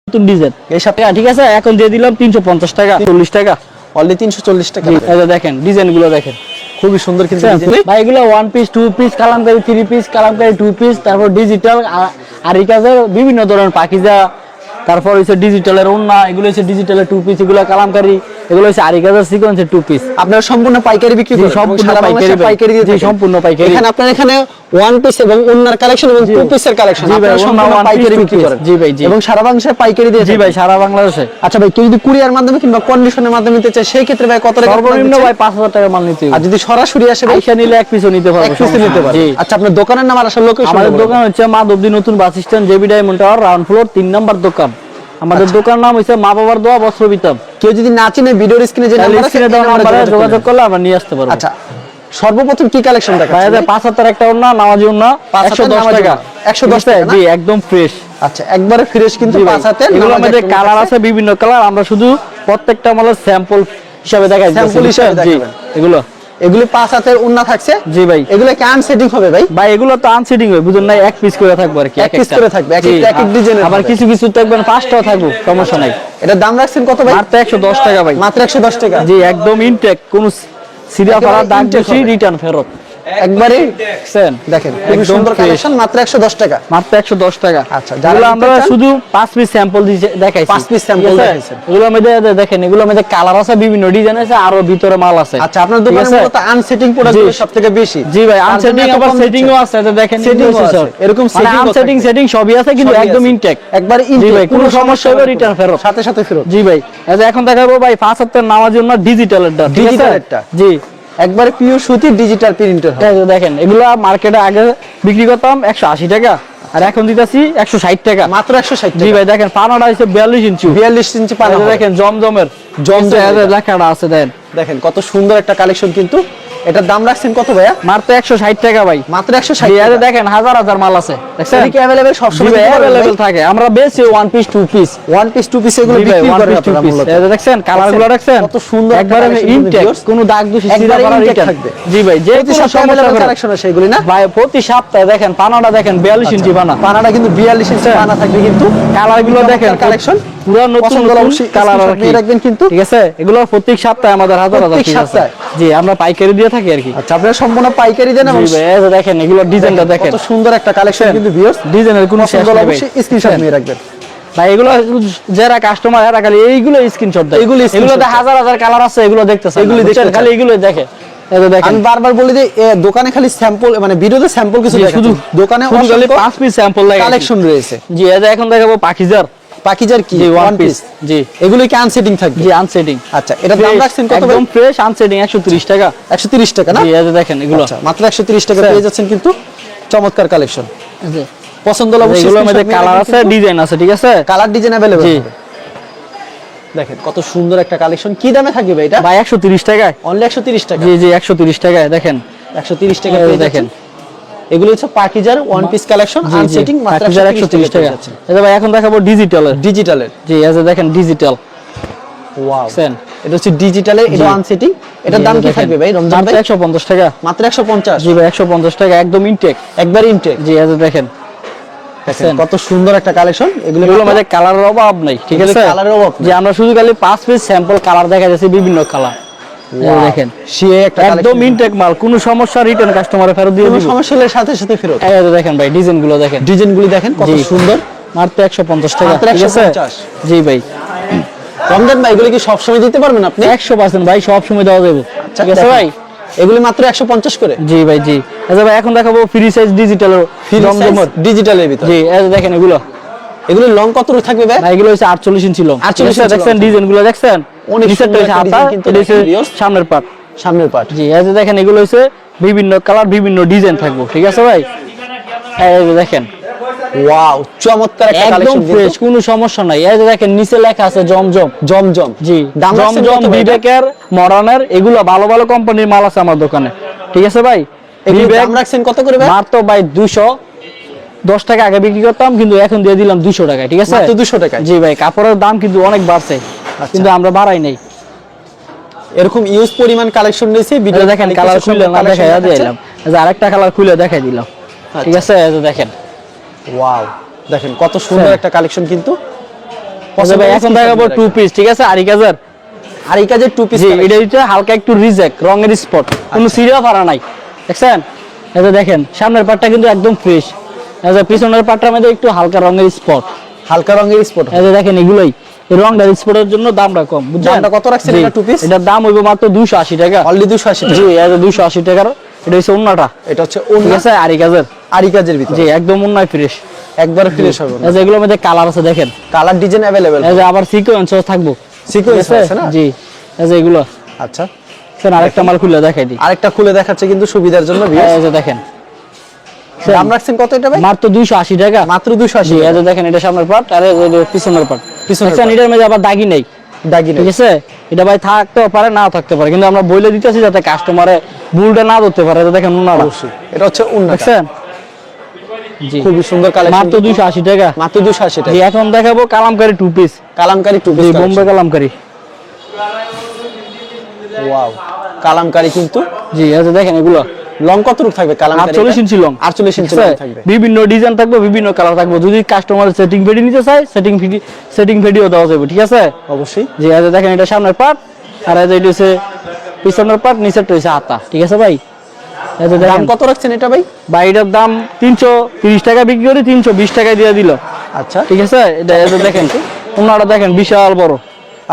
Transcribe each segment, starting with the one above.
নতুন ডিজাইন এই সাথে ঠিক আছে। এখন দিয়ে দিলাম 350 টাকা 40 টাকা অনলি 340 টাকা। এই দেখেন ডিজাইনগুলো দেখেন খুবই সুন্দর কিন্তু ভাই এগুলো 1 piece 2 piece Kalamkari 3 piece Kalamkari 2 piece তারপর ডিজিটাল আরি কাজের বিভিন্ন ধরনের পাকিজা তারপর হচ্ছে ডিজিটালের ওন্না এগুলো হচ্ছে ডিজিটালের 2 পিস এগুলো কালামকারী এগুলো হচ্ছে আরি কাজের সিকোয়েন্সের 2 পিস। আপনারা সম্পূর্ণ পাইকারি বিক্রি করেন? সম্পূর্ণ পাইকারি দিয়ে সম্পূর্ণ পাইকারি। এখানে আপনারা এখানে 1 পিস এবং ওন্নার কালেকশন এবং 2 পিসের কালেকশন আপনারা সম্পূর্ণ পাইকারি বিক্রি করেন? জি ভাই জি। এবং সারা বাংলাদেশে পাইকারি দিয়ে? জি ভাই সারা বাংলাদেশে। আচ্ছা ভাই কেউ যদি কুরিয়ার মাধ্যমে কিংবা কন্ডিশনের মাধ্যমে নিতে চায় সেই ক্ষেত্রে ভাই কত টাকা? সর্বনিম্ন ভাই 5000 টাকা মাল নিতে হবে। আর যদি সরাসরি আসে ভাই আইসা নিলে এক পিসও নিতে পারবে। এক পিসও নিতে পারবে। আচ্ছা আপনার দোকানের নাম আর আসল লোকেশন? আমাদের দোকান হচ্ছে মাধবদী নতুন bus stand JB diamond tower round floor 3 number দোকান। আমাদের দোকান নাম হচ্ছে মা বাবার দোয়া বস্ত্র বিতান। কেউ যদি না চিনে ভিডিওর স্ক্রিনে যে নাম্বারে যোগাযোগ করলে আমরা নিয়ে আসতে পারবো। আচ্ছা সর্বপ্রথম কি কালেকশন দেখাচ্ছেন? ভাই 5000 একটা ওন্না নামাজি ওন্না 110 টাকা 110 টাকা জি একদম ফ্রেশ। আচ্ছা একবারে ফ্রেশ কিন্তু 5000 এগুলোর মধ্যে কালার আছে বিভিন্ন কালার আমরা শুধু প্রত্যেকটা মালের স্যাম্পল হিসাবে দেখাই স্যাম্পল হিসাবে দেখাবেন এগুলো 5000 ওন্না থাকছে। জি ভাই এগুলো কি আনসেটিং হবে ভাই? ভাই এগুলো তো আনসেটিং হবে বুঝুন না এক পিস করে থাকবে আর কি এক পিস করে থাকবে এক এক ডিজাইনের। আবার কিছু কিছু থাকবেন পাঁচটাও থাকবে সমস্যা নাই। এটা দাম রাখছেন কত ভাই? মাত্র 110 টাকা ভাই। মাত্র 110 টাকা জি একদম ইনটেক কোন সিরিয়া ফাড়া দাগ বেশি রিটার্ন ফেরত একবারে সেন দেখেন খুব সুন্দর কালেকশন মাত্র 110 টাকা। মাত্র 110 টাকা। আচ্ছা যারা আমরা শুধু 5 পিস স্যাম্পল দেখাইছি 5 পিস স্যাম্পল দেখাইছেন। এগুলোর মধ্যে দেখেন এগুলোর মধ্যে কালার আছে বিভিন্ন ডিজাইন আছে আরো ভিতরে মাল আছে। আচ্ছা আপনার দোকানে মূলত আনসেটিং প্রোডাক্টগুলো সবথেকে বেশি? জি ভাই আনসেটিং আবার সেটিংও আছে এটা দেখেন এরকম সেটিং সবই আছে কিন্তু একদম ইনটেক একবার ইনটেক ভাই কোনো সমস্যা হবে রিটার্ন ফেরত সাথে সাথে ফেরত। জি ভাই এখন দেখাবো ভাই 5000 নামার জন্য ডিজিটালেরটা জি একবারে পিওর সুতি ডিজিটাল প্রিন্টার হবে। দেখেন এগুলো মার্কেটে আগে বিক্রি করতাম 180 টাকা আর এখন দিতেছি 160 টাকা মাত্র 160 টাকা। জি ভাই দেখেন পানাটা হচ্ছে 42 ইঞ্চি 42 ইঞ্চি পানা দেখেন জমজমের লেখাটা আছে দেখেন কত সুন্দর একটা কালেকশন কিন্তু এটার দাম রাখছেন কত ভাইয়া? মাত্র 160 টাকা ভাই। মাত্র 160 টাকা। দেখেন হাজার হাজার মাল আছে দেখছেন কি अवेलेबल সব সময় अवेलेबल থাকে। আমরা বেশি 1 পিস 2 পিস 1 পিস 2 পিস এগুলো বিক্রি করে আপনারা মূলত দেখছেন কালারগুলো দেখছেন কত সুন্দর একবারে ইনটেক কোনো দাগ দোষী সিরা করা রিটার্ন থাকবে। জি ভাই যে কোনো সমস্যা কালেকশন আছে এগুলি না ভাই প্রতি সপ্তাহে দেখেন পানাটা দেখেন 42 ইঞ্চি পানাটা কিন্তু 42 ইঞ্চি পানা থাকবে কিন্তু কালারগুলো দেখেন কালেকশন পুরো নতুন কালার রাখবেন কিন্তু ঠিক আছে। এগুলো প্রত্যেক সপ্তাহে আমাদের হাজার হাজার পিস আছে। জি আমরা পাইকারি দিয়ে থাকি আর কি। আচ্ছা আপনারা সম্পূর্ণ পাইকারি দেন এবং দেখেন এগুলো ডিজাইনটা দেখেন কত সুন্দর একটা কালেকশন কিন্তু ভিউয়ার্স ডিজাইনের কোনো শেষ নেই ভাই। স্ক্রিনশট নিয়ে রাখবেন ভাই এগুলো যারা কাস্টমার এরা খালি এইগুলো স্ক্রিনশট দেয় এগুলোতে হাজার হাজার কালার আছে এগুলো দেখতেছে এগুলো দেখেন খালি এগুলো দেখে আমি বারবার বলি যে দোকানে খালি স্যাম্পল মানে ভিডিওতে স্যাম্পল কিছু দেখেন শুধু দোকানে খালি 5 পিস স্যাম্পল লাগে কালেকশন রয়েছে। জি এখন দেখাবো পাকিজার কি 1 পিস জি এগুলো কি আনসেটিং থাকবে? জি আনসেটিং। আচ্ছা এটা দাম রাখছেন কত? একদম ফ্রেশ আনসেটিং 130 টাকা 130 টাকা না? জি দেখেন এগুলো আচ্ছা মাত্র 130 টাকা পেয়ে যাচ্ছেন কিন্তু চমৎকার কালেকশন। পছন্দ হলে অবশ্যই এগুলোর মধ্যে কালার আছে ডিজাইন আছে ঠিক আছে কালার ডিজাইন अवेलेबल হবে। দেখেন কত সুন্দর একটা কালেকশন কি দামে থাকবে ভাই এটা? ভাই 130 টাকায় অনলি 130 টাকা। জি জি 130 টাকায় দেখেন 130 টাকা পেয়ে দেখেন এগুলো হচ্ছে পাকিজার 1 পিস কালেকশন আনসেটিং মাত্র 130 টাকা। এটা ভাই এখন দেখাবো ডিজিটালের জি দেখেন ডিজিটাল ওয়াও এটা হচ্ছে ডিজিটালে এটা আনসেটিং এটার দাম কি থাকবে ভাই রমজান ভাই? 150 টাকা মাত্র 150 জি ভাই 150 টাকা একদম ইনটেক একবার ইনটেক জি দেখেন কত সুন্দর একটা কালেকশন এগুলোর মধ্যে কালারের অভাব নাই ঠিক আছে কালারের অভাব যে আমরা শুধু খালি 5 পিস স্যাম্পল কালার দেখা যাচ্ছে বিভিন্ন কালার দেখেন সে একটা একদম ইনটেক মাল কোনো সমস্যা রিটার্ন কাস্টমারে ফেরত দিয়ে দিব সমস্যা হলে সাথে সাথে ফেরত। এই দেখেন ভাই ডিজাইনগুলো দেখেন দেখেন কত সুন্দর মাত্র 150 টাকা ঠিক আছে জি ভাই। রমজান ভাই এগুলো কি সব সময় দিতে পারবেন আপনি? 100% ভাই সব সময় দেওয়া যাবে ঠিক আছে ভাই এগুলি মাত্র 150 করে জি ভাই জি। আচ্ছা ভাই এখন দেখাবো ফ্রি সাইজ ডিজিটালের ডিজিটালের ভিতর জি দেখেন এগুলো লং কত থাকবে ভাই? এগুলো হচ্ছে 48 ইঞ্চি লং 48 দেখছেন ডিজাইনগুলো দেখছেন সামনের পার্ট জি দেখেন এগুলো হচ্ছে বিভিন্ন কালার বিভিন্ন ডিজাইন থাকবে ঠিক আছে ভাই দেখেন ওয়াও চমৎকার একটা কালেকশন ফ্রেশ কোনো সমস্যা নাই। এই যে দেখেন নিচে লেখা আছে জমজম জি জমজম বিবেকের মডার্নের এগুলো ভালো ভালো কোম্পানির মাল আছে আমার দোকানে ঠিক আছে ভাই। দাম রাখছেন কত করে ভাই? মাত্র ভাই 210 টাকা আগে বিক্রি করতাম কিন্তু এখন দিয়ে দিলাম 200 টাকায় ঠিক আছে মাত্র 200 টাকায় জি ভাই। কাপড়ের দাম কিন্তু অনেক বাড়ছে কিন্তু আমরা বাড়াই নাই। এরকম ইউজ পরিমাণ কালেকশন রয়েছে ভিডিও দেখেন কালার খুলে না দেখাই দিলাম আরেকটা কালার খুলে দেখাই দিলাম ঠিক আছে দেখেন ওয়াও দেখেন কত সুন্দর একটা কালেকশন কিন্তু আচ্ছা ভাই এখন দেখাবো টু পিস, ঠিক আছে? আরিকাজার আর এই কাজের টু পিস, জি, এটা হচ্ছে হালকা একটু রিজেক্ট রঙের স্পট, কোনো সিরিয়া ফাড়া নাই, দেখছেন? এই যে দেখেন সামনের পাটটা কিন্তু একদম ফ্রেশ, এই যে পিছনের পাটটার মধ্যে একটু হালকা রঙের স্পট, হালকা রঙের স্পট। এই যে দেখেন এগুলোই এই রংটার স্পটের জন্য দামটা কম, বুঝছেন? দামটা কত রাখছেন জি, এটা টু পিস? এটার দাম হইব মাত্র 280 টাকা, অনলি 280 টাকা। জি, এই যে 280 টাকার। এটা হচ্ছে ওন্নাটা, এটা হচ্ছে ঠিক ওন্না আছে? আরিকাজার, আর এই কাজের ভিতর জি, একদম ওন্নায় ফ্রেশ, একবার ফ্রেশ হবে। এই যে এগুলোর মধ্যে কালার আছে দেখেন, কালার ডিজাইন अवेलेबल, এই যে আবার সিকোয়েন্স থাকবো, সিকোয়েন্স ঠিক আছে না? জি, এই যে এগুলো আচ্ছা, স্যার আরেকটা মাল খুলে দেখাই দিই, আরেকটা খুলে দেখাচ্ছে কিন্তু সুবিধার জন্য ভিউয়ার্স। এই যে দেখেন দাম রাখছেন কত এটা ভাই? মাত্র 280 টাকা, মাত্র 280 জি, এই টাকা। যে দেখেন এটা সামনের পার্ট আর এই যে পিছনের পার্ট, পিছনের দেখছেন? এটার মধ্যে আবার দাগি নেই, দাগি নেই। ঠিক আছে? এটা ভাই থাকতেও পারে নাও থাকতে পারে, কিন্তু আমরা বলে দিতেছি যাতে কাস্টমারে ভুলটা না ধরতে পারে। এটা দেখেন ওন্নাটা, অবশ্যই এটা হচ্ছে ওন্না, দেখছেন? জি, খুবই সুন্দর কালেকশন, মাত্র 280 টাকা। মাত্র 280 টাকা। জি, এখন দেখাবো Kalamkari two piece, Kalamkari two piece, জি, বোম্বে কালামকারী, ওয়াও, কালামকারী কিন্তু জি, এই যে দেখেন এগুলো লং কত রূপ থাকবে? কালামকারী 48 ইঞ্চি লং, 48 ইঞ্চি ঠিক লং আছে? থাকবে। বিভিন্ন ডিজাইন থাকবে, বিভিন্ন কালার থাকবে, যদি কাস্টমার সেটিং ভিডিও নিতে চায় সেটিং ভিডিও দেওয়া যাবে, ঠিক আছে? অবশ্যই জি, এই যে দেখেন এটা সামনের পার্ট আর এই যে এটা হচ্ছে পিছনের পার্ট, নিচেরটা হচ্ছে হাতা, ঠিক আছে ভাই? এই যে দাম দেখেন কত রাখছেন এটা ভাই? ভাই এটার দাম 330 টাকা বিক্রি করে 320 টাকায় দিয়ে দিল, আচ্ছা ঠিক আছে? এটা এই যে দেখেন ওনারা দেখেন বিশাল বড়,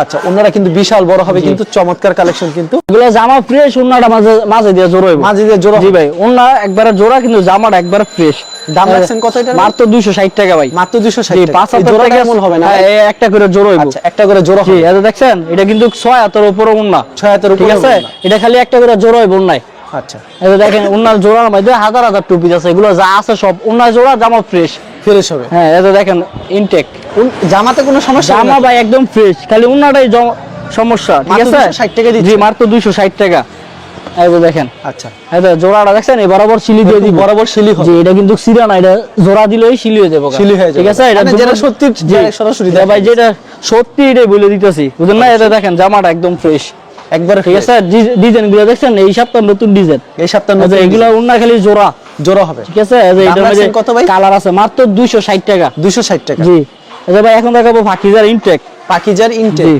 আচ্ছা, ওনারা কিন্তু বিশাল বড় হবে, কিন্তু চমৎকার কালেকশন কিন্তু। এগুলো জামা ফ্রেশ, ওনাটা মাঝে মাঝে দিয়ে জোড়া হইব, মাঝে দিয়ে জোড়া জি ভাই, ওনা একবারে জোড়া কিন্তু জামাটা একবারে ফ্রেশ। দাম রাখছেন কত এটা? মাত্র 260 টাকা ভাই, মাত্র 260 জি, টাকা। 75 জোড়া টাকা কেমন হবে না? হ্যাঁ, এই একটা করে জোড়া হইব, আচ্ছা, একটা করে জোড়া জি, হবে। এই যে দেখছেন এটা কিন্তু 6 হাতের উপরে ওন্না, 6 হাতের উপরে ঠিক আছে? ওন্না। এটা খালি একটা করে জোড়া হইব ওন্নায়, আচ্ছা, এই যে দেখেন ওন্নার জোড়ার মধ্যে হাজার হাজার টুপি আছে, এগুলো যা আছে সব ওন্না জোড়া, জামা ফ্রেশ, ফ্রেশ হবে। হ্যাঁ, এই যে দেখেন ইনটেক জামাতে কোনো সমস্যা হবে জামা না? ভাই একদম ফ্রেশ, খালি ওন্নাটাই সমস্যা, ঠিক মাত্র আছে? 260 টাকা দিচ্ছেন? জি, মাত্র 260 টাকা, এই যে দেখেন, আচ্ছা, এই যে জোড়াটা দেখছেন এই বরাবর সিলি দিয়ে দিব, বরাবর শিলি হবে। জি, এটা কিন্তু সিরা না, এটা জোড়া দিলেই সিলি হয়ে যাবে, শিলি হয়ে যাবে। ঠিক আছে? এটা মানে যেটা সত্যি direct সরাসরি এটা ভাই দেখাই যেটা সত্যি এটাই বলে দিতেছি, বুঝলেন না? এটা দেখেন জামাটা একদম ফ্রেশ, একবার ঠিক আছে? ডিজাইন গুলো দেখছেন এই সপ্তাহ নতুন ডিজাইন, এই সপ্তাহ আচ্ছা এগুলো অন্য খালি জোড়া, জোড়া হবে, ঠিক আছে? এই যে দাম এটার মধ্যে রাখছেন কত ভাই? কালার আছে মাত্র 260 টাকা, 260 টাকা। জি। আচ্ছা ভাই এখন দেখাবো ফাকিজার ইনটেক, পাকিজার ইনটেক, জি,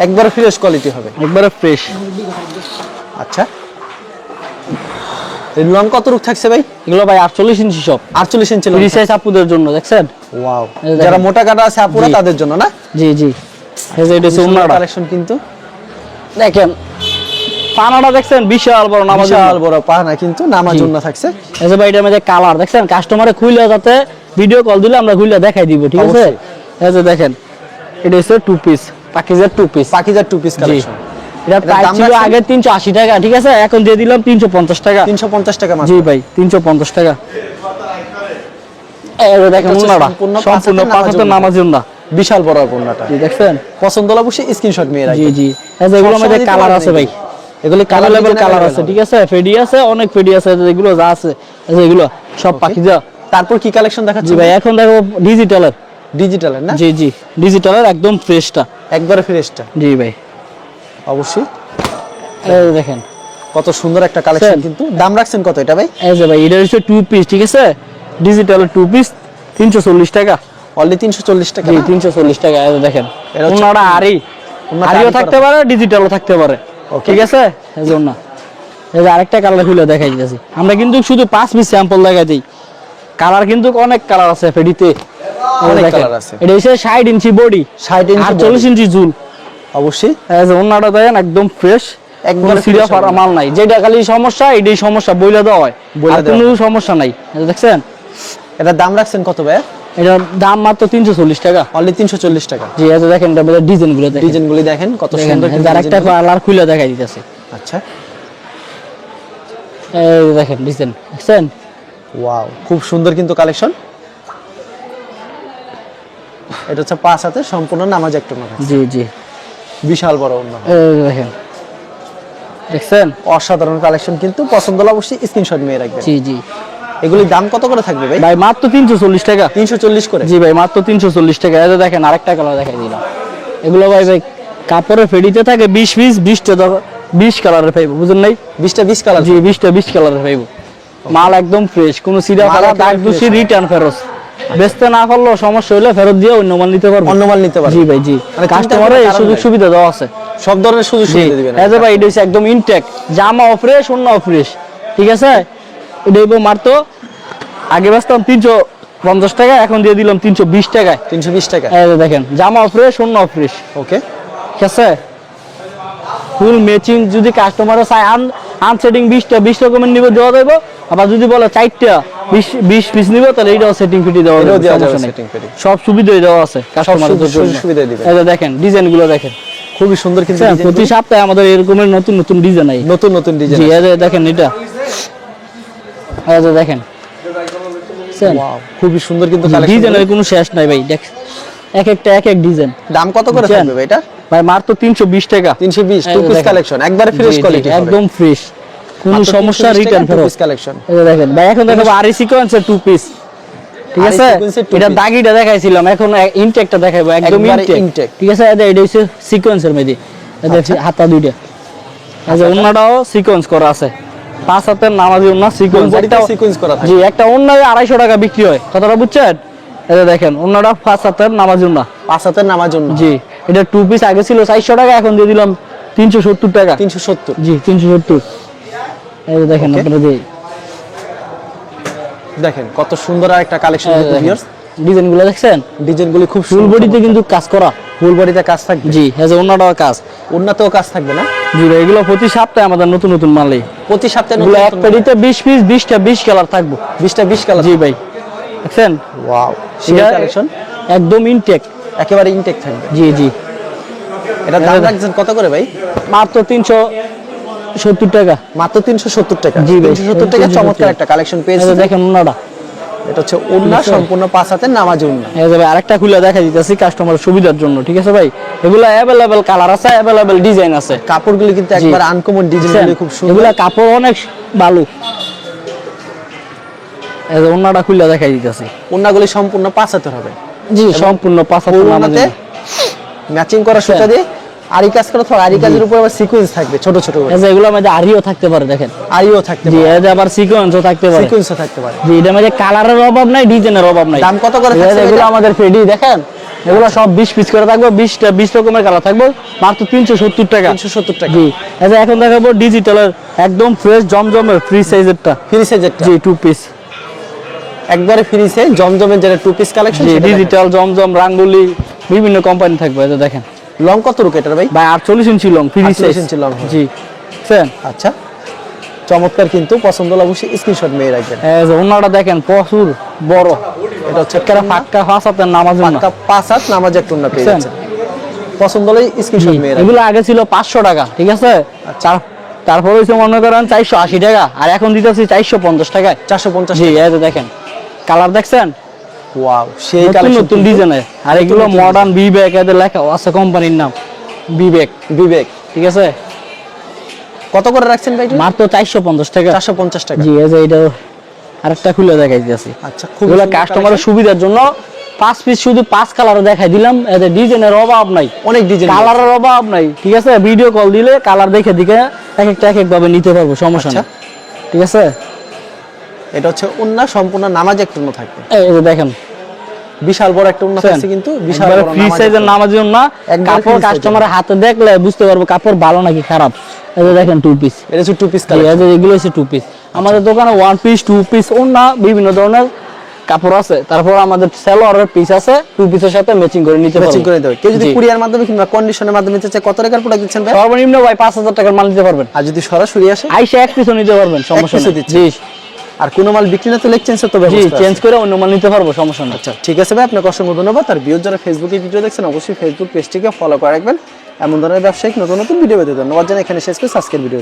একবার ফ্রেশ কোয়ালিটি হবে। একবারে ফ্রেশ, আচ্ছা, এর লং কত রূপ থাকছে ভাই? এগুলো ভাই 48 ইঞ্চি সব, 48 ইঞ্চি লং। ফ্রি সাইজ আপুদের জন্য, দেখছেন? ওয়াও, এই দেখেন। যারা মোটা কাটা আছে আপুরা জি। তাদের জন্য না? জি, জি, এই যে এটা হচ্ছে ওন্নাটা, কালেকশন কিন্তু দেখেন পানাটা দেখছেন বিশাল বড়, নামাজ বিশাল বড় পাহনা কিন্তু নামার জি। জন্য থাকছে। এই যে ভাই এটার মধ্যে কালার দেখছেন, কাস্টমারে খুইলে যাতে ভিডিও কল দিলে আমরা খুইলে দেখাই দিব, ঠিক আছে? অবশ্যই। এই যে দেখেন এটা হচ্ছে টু পিস, পাকিজার টু পিস, পাকিজার টু পিস কালেকশন, এটা প্রাইস দাম ছিল রাখছেন? আগে 380 টাকা, ঠিক আছে? এখন দিয়ে দিলাম 350 টাকা, 350 টাকা মাত্র। জি ভাই 350 টাকা। এই যে দেখেন এটা হচ্ছে ওন্নাটা সম্পূর্ণ সম্পূর্ণ পাঁচ হাতের পাঁচহাতের নামাজ ওন্না, বিশাল বড় পণ্যটা, জি, দেখছেন? পছন্দ হলে অবশ্যই স্ক্রিনশট নিয়ে জি, রাখবেন। জি, এই যে এগুলোর মধ্যে সবসময় দিতে কালার পারবেন আছে ভাই, এগুলো কালার লেভেল ডিজাইন কালার আছে, available। ঠিক আছে? ফেডি আছে, অনেক ফেডি আছে, এগুলো যা আছে এই যে এগুলো সব পাকিজা। তারপর কি কালেকশন জি দেখাচ্ছেন ভাই এখন দেখো ডিজিটালের, ডিজিটালের না? জি, জি, ডিজিটালের একদম ফ্রেশটা, একবারে ফ্রেশটা, জি ভাই, অবশ্যই। এই যে দেখেন, কত সুন্দর একটা কালেকশন স্যার। কিন্তু। দাম রাখছেন কত এটা ভাই? এই যে ভাই এটা হচ্ছে টু পিস, ঠিক আছে? ডিজিটালের টু পিস 340 টাকা, অনলি 340 টাকা জি, না? 340 টাকা, এই যে দেখেন এটা হচ্ছে ওন্নাটা ওন্নাটা আরিও আরি থাকতে পারে, ডিজিটালও থাকতে পারে, Okay. ঠিক আছে? এই যে ওন্না, এই যে আরেকটা কালার খুলে দেখাই দিতেছি, আমরা কিন্তু শুধু 5 পিস স্যাম্পল দেখাই দিই, কালার কিন্তু অনেক কালার আছে ফেডিতে, অনেক দেখেন, কালার আছে। এটা হচ্ছে 60 ইঞ্চি বডি, 60 ইঞ্চি 48 ইঞ্চি ঝুল, অবশ্যই এই যে ওন্নাটা দেখেন একদম ফ্রেশ, একবারে একবার সিরিয়া fresh ফারা হবে। মাল নাই, যেটা খালি সমস্যা এটাই সমস্যা বইলা দেওয়া হয়, বইলা আর দেওয়া কোনো সমস্যা নাই, এই যে দেখছেন? এটার দাম রাখছেন কত ভাই? এটার দাম মাত্র 340 টাকা, অনলি 340 টাকা। জি, এই যে দেখেন এটা ডিজাইন গুলো দেখেন, ডিজাইনগুলি দেখেন কত দেখেন, সুন্দর এই কিন্তু যে আরেকটা ডিজাইনগুলি। কালার খুলে দেখাই দিতেছে, আচ্ছা, এই যে দেখেন ডিজাইন, দেখছেন? ওয়াও, খুব সুন্দর কিন্তু কালেকশন। এটা হচ্ছে 5 হাতে সম্পূর্ণ নামাজ একটা নামাজ, জি, জি, বিশাল বড় অন্য, এই যে দেখেন, দেখছেন? অসাধারণ কালেকশন কিন্তু। পছন্দ হলে অবশ্যই স্ক্রিনশট নিয়ে রাখবেন। জি, জি, এগুলির দাম কত করে থাকবে ভাই? ভাই মাত্র 340 টাকা, 340 করে। জি ভাই মাত্র 340 টাকা, এই যে দেখেন আরেকটা কালার দেখাই দিলাম, এগুলো ভাই ভাই কাপড়ে ফেডিতে থাকে 20 পিস, 20 কালারের পাইবো, বুঝেন নাই? 20টা 20 কালার। জি, 20 কালারের পাইবো, মাল একদম ফ্রেশ, কোনো সিরা মাল ফালা একেবারে দাগ fresh দুষি হবে। রিটার্ন ফেরত, বেচতে না পারলেও সমস্যা হলে ফেরত দিয়ে অন্য মাল নিতে পারবো। অন্য মাল নিতে পারবে। জি ভাই, জি, মানে কাস্টমারের এই সুযোগ সুবিধা দেওয়া আছে। সব ধরনের সুযোগ সুবিধা দিবেন। এই যে ভাই এটা হচ্ছে একদম ইনটেক, জামাও ফ্রেশ, অন্যও ফ্রেশ, ঠিক আছে। এটা হইবো মাত্র, আগে বেচতাম 350 টাকা, এখন দিয়ে দিলাম 320 টাকায়। 320 টাকা। এই যে দেখেন, জামাও ফ্রেশ, অন্যও ফ্রেশ, ওকে, ঠিক আছে। ফুল ম্যাচিং যদি কাস্টমার চায় আনসেটিং 20 রকমের নিবে দেওয়া যাবে। আবার যদি বলে 4টা 20 পিস নিবে, তাহলে এটাও সেটিং ফিটি দেওয়া যাবে, সমস্যা নেই। সব সুবিধাই দেওয়া আছে কাস্টমারের জন্য। সুবিধা দিবেন। এই যে দেখেন ডিজাইন গুলো দেখেন, খুবই সুন্দর কিন্তু প্রতি সপ্তাহে আমাদের এরকমের নতুন নতুন ডিজাইন আই, নতুন নতুন ডিজাইন। জি, এই যে দেখেন এটা, এই যে দেখেন, ওয়াও, খুবই সুন্দর কিন্তু কালেকশন। ডিজাইনের কোনো শেষ নাই ভাই, দেখ এক একটা এক এক ডিজাইন। দাম কত করে থাকবে ভাই এটা? ভাই মাত্র 320 টাকা। 320 টু পিস কালেকশন, একবারে ফ্রেশ কোয়ালিটি, একদম ফ্রেশ, কোনো সমস্যা রিটার্ন ফেরত। কালেকশন এই যে দেখেন ভাই, এখন দেখাবো আরি সিকোয়েন্সের 2 পিস, ঠিক RE আছে। sequence এর two এটা piece। দাগিটা দেখাইছিলাম, এখন ইনটেকটা দেখাবো, একদম একবারে ইনটেক, intake। ঠিক আছে। এটা হচ্ছে সিকোয়েন্সের মধ্যে, এটা হাতা দুইটা, এই যে ওন্নাটাও সিকোয়েন্স করা আছে, 5 হাতের নামাজি ওন্না সিকোয়েন্স, একটা সিকোয়েন্স করা থাকে। জি, একটা ওন্না 250 টাকা বিক্রি হয়, কথাটা বুঝছেন। এই যে দেখেন ওন্নাটা 5 হাতের নামাজি ওন্না, 5 হাতের নামার জন্য। জি। এটা 2 পিস আগে ছিল 400 টাকা, এখন দিয়ে দিলাম 370 টাকা। 370। জি, 370। এই যে দেখেন Okay। আপনারা দেখেন কত সুন্দর একটা কালেকশন কিন্তু ভিউয়ার্স। ডিজাইনগুলো দেখছেন, ডিজাইনগুলি খুব ফুল সুন্দর। বডিতে কিন্তু কাজ করা, ফুল বডিতে কাজ থাকবে। জি, এই যে ওন্নাটাও কাজ, উন্নতও কাজ থাকবে না? জি ভাই। এগুলো প্রতি সপ্তাহে আমাদের নতুন নতুন মালে, প্রতি সপ্তাহে এগুলো এক নতুন পেডিতে 20 পিস, 20টা 20 কালার থাকবো, 20টা 20 কালার। জি ভাই, দেখছেন। ওয়াও, সেই এটা কালেকশন একদম ইনটেক, একেবারে ইনটেক থাকবে। জি জি। এটা দাম রাখছেন কত করে ভাই? মাত্র 370 টাকা। মাত্র 370 টাকা। জি ভাই, 370 টাকা চমৎকার একটা কালেকশন এই পেয়েছেন। যে দেখেন ওন্নাটা, এটা হচ্ছে ওন্না, সম্পূর্ণ 5 হাতের নামাজ ওন্না। এই যে ভাই আরেকটা খুলে দেখা দিতেছি কাস্টমারের সুবিধার জন্য, ঠিক আছে ভাই। এগুলো অ্যাভেলেবেল কালার আছে, অ্যাভেলেবেল ডিজাইন আছে। কাপড়গুলি কিন্তু একবার আনকমন, ডিজাইনগুলি খুব সুন্দর। এগুলা কাপড় অনেক ভালো। এই যে ওন্নাটা খুলে দেখাই দিতেছি, ওন্নাগুলি সম্পূর্ণ 5 হাতের হবে। জি, সম্পূর্ণ 5 হাতের ওন্নাতে ম্যাচিং করা সুতা দিয়ে আরি কাজ করা থাকে। আরি কাজের উপর আবার সিকোয়েন্স থাকবে ছোট ছোট করে। এই যে এগুলোর মধ্যে আরিও থাকতে পারে, দেখেন। আরিও থাকতে জি, পারে, এই যে আবার সিকোয়েন্সও থাকতে পারে, সিকোয়েন্সও থাকতে পারে। জি। এটার মধ্যে কালারের অভাব নাই, ডিজাইনের অভাব নাই। দাম কত করে এই যে থাকছে এগুলো এটা? আমাদের ফেডি, দেখেন এগুলো সব 20 পিস করে থাকবে, 20 রকমের কালার থাকবে, মাত্র 370 টাকা। 370 টাকা। জি। এই যে এখন দেখাবো ডিজিটালের একদম ফ্রেশ জমজমের ফ্রি সাইজেরটা, ফ্রি সাইজেরটা, জি, 2 পিস, একবারে ফ্রি সাইজ জমজমের যেটা 2 পিস কালেকশন। জি, ডিজিটাল জমজম রাঙ্গুলি বিভিন্ন কোম্পানি থাকবে। এই যে দেখেন লং কত রুক এটার ভাই? ভাই 48 ইঞ্চি লং, ফ্রি 48 সাইজ, ইঞ্চি long হবে। জি, ফ্যান। আচ্ছা, চমৎকার কিন্তু, পছন্দ হলে অবশ্যই স্ক্রিনশট মেয়ে রাখবেন। এই যে ওন্নাটা দেখেন প্রচুর বড়, এটা হচ্ছে একটা ফাঁকা 5 হাতের নামাজ ওন্না। পাক্কা 5 হাত নামাজ একটা ওন্না পেয়ে দেখছেন? যাচ্ছেন। পছন্দ হলে স্ক্রিনশট মেয়ে রাখবেন। এগুলো আগে ছিল 500 টাকা, ঠিক আছে। তারপর হইছে মনে করেন 480 টাকা, আর এখন দিতেছি 450 টাকায়। 450। জি, এই যে দেখেন কালার দেখছেন, ওয়াও, সেই নতুন কালেকশন নতুন ডিজাইনের। আর এগুলো মডার্ন বিবেক, এদের লেখা আছে কোম্পানির নাম বিবেক, বিবেক। ঠিক আছে। কত করে রাখছেন ভাই এটা? মাত্র 450 টাকা। 450 টাকা। জি, এই যে এটা আরেকটা খুলে দেখাই দিতেছি। আচ্ছা, খুব এগুলো কাস্টমারের সুবিধার জন্য 5 পিস শুধু 5 কালার দেখাই দিলাম। এদের ডিজাইনের অভাব নাই, অনেক ডিজাইন, কালারের অভাব নাই, ঠিক আছে। ভিডিও কল দিলে কালার দেখে দিকে এক একটা এক এক ভাবে নিতে পারবো, সমস্যা নেই, ঠিক আছে। এটা হচ্ছে ওন্না, সম্পূর্ণ নামাজ একটা ওন্না থাকবে। এই যে দেখেন বিশাল বড় একটা ওন্না থাকছে কিন্তু, বিশাল বড় ফ্রি সাইজের নামাজি ওন্না। একবার কাপড় free size কাস্টমারের হাতে দেখলে বুঝতে পারবো কাপড় ভালো নাকি খারাপ। এই যে দেখেন 2 পিস, এটা হচ্ছে 2 পিস এই কালেকশন। যে এগুলো হচ্ছে 2 পিস। আমাদের দোকানে 1 পিস 2 পিস ওন্না বিভিন্ন ধরনের কাপড় আছে। তারপর আমাদের সালোয়ারের পিস আছে, 2 পিসের সাথে ম্যাচিং করে নিতে পারবেন। ম্যাচিং করে দেবে। কেউ যদি জি। কুরিয়ার মাধ্যমে কিংবা কন্ডিশনের মাধ্যমে নিতে চায়, কত টাকার প্রোডাক্ট দিচ্ছেন ভাই? সর্বনিম্ন ভাই 5000 টাকার মাল নিতে পারবেন। আর যদি সরাসরি আসে, আইসা এক পিসও নিতে পারবেন, সমস্যা piece ও নেই। দিচ্ছেন। জি আর কোনো মাল বিক্রি না তো এক্সচেঞ্জ তো জি, ব্যবস্থা আছে। চেঞ্জ করে অন্য মাল নিতে পারবো, সমস্যা নেই। আচ্ছা, ঠিক আছে ভাই, আপনাকে অসংখ্য ধন্যবাদ। আর ভিউয়ার যারা ফেসবুকে ভিডিও দেখছেন, অবশ্যই ফেসবুক পেজটিকে ফলো করে রাখবেন। এমন ধরনের ব্যবসায়িক নতুন নতুন ভিডিও পেতে ধন্যবাদ জানাই। এখানে শেষ করছি আজকের ভিডিও।